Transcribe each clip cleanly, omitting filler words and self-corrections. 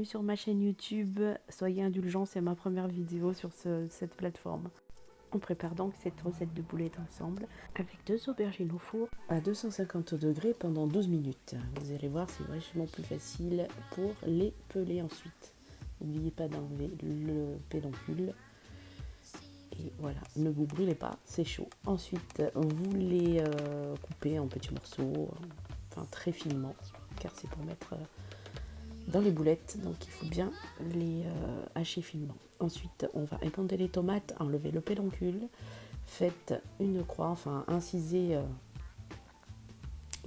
bienvenue sur ma chaîne YouTube. Soyez indulgents, c'est ma première vidéo sur cette plateforme. On prépare donc cette recette de boulettes ensemble avec 2 aubergines au four à 250 degrés pendant 12 minutes. Vous allez voir, c'est vachement plus facile pour les peler ensuite. N'oubliez pas d'enlever le pédoncule. Et voilà, ne vous brûlez pas, c'est chaud. Ensuite, vous les coupez en petits morceaux, enfin très finement, car c'est pour mettre dans les boulettes, donc il faut bien les hacher finement. Ensuite, on va éponger les tomates, enlever le pédoncule, faites une croix, enfin incisez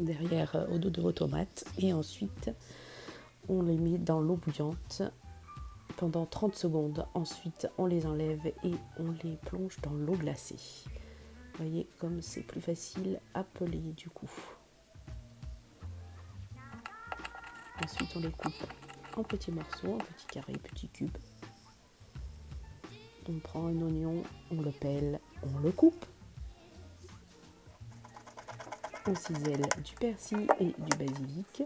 derrière au dos de vos tomates, et ensuite on les met dans l'eau bouillante pendant 30 secondes. Ensuite, on les enlève et on les plonge dans l'eau glacée. Vous voyez comme c'est plus facile à peler du coup. Ensuite, on les coupe en petits morceaux, en petits carrés, petits cubes. On prend un oignon, on le pèle, on le coupe. On cisèle du persil et du basilic.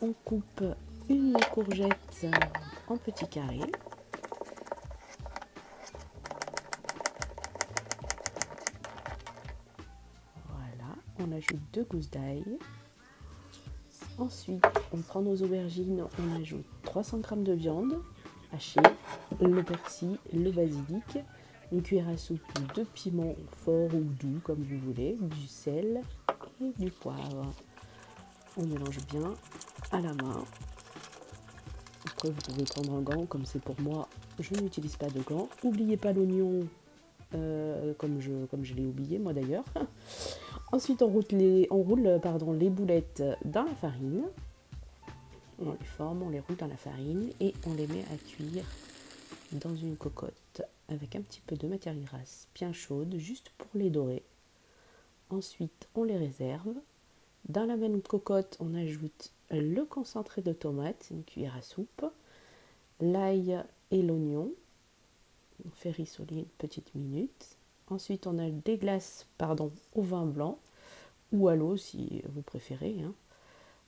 On coupe une courgette en petits carrés. Voilà, on ajoute 2 gousses d'ail. Ensuite, on prend nos aubergines, on ajoute 300 g de viande hachée, le persil, le basilic, une cuillère à soupe de piment fort ou doux comme vous voulez, du sel et du poivre. On mélange bien à la main. Après, vous pouvez prendre un gant, comme c'est pour moi, je n'utilise pas de gants. N'oubliez pas l'oignon, comme je l'ai oublié moi d'ailleurs. Ensuite, on roule les boulettes dans la farine. On les forme, on les roule dans la farine et on les met à cuire dans une cocotte avec un petit peu de matière grasse bien chaude, juste pour les dorer. Ensuite, on les réserve. Dans la même cocotte, on ajoute le concentré de tomate, une cuillère à soupe, l'ail et l'oignon. On fait rissoler une petite minute. Ensuite, on a des glaces au vin blanc ou à l'eau si vous préférez.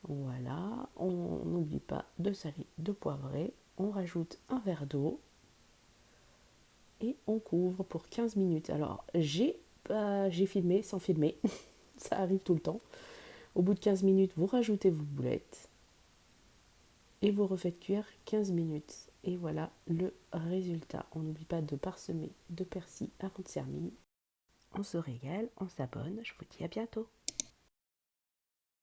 Voilà, on n'oublie pas de saler, de poivrer. On rajoute un verre d'eau et on couvre pour 15 minutes. Alors, j'ai filmé sans filmer, ça arrive tout le temps. Au bout de 15 minutes, vous rajoutez vos boulettes et vous refaites cuire 15 minutes. Et voilà le résultat. On n'oublie pas de parsemer de persil avant de servir. On se régale, on s'abonne. Je vous dis à bientôt.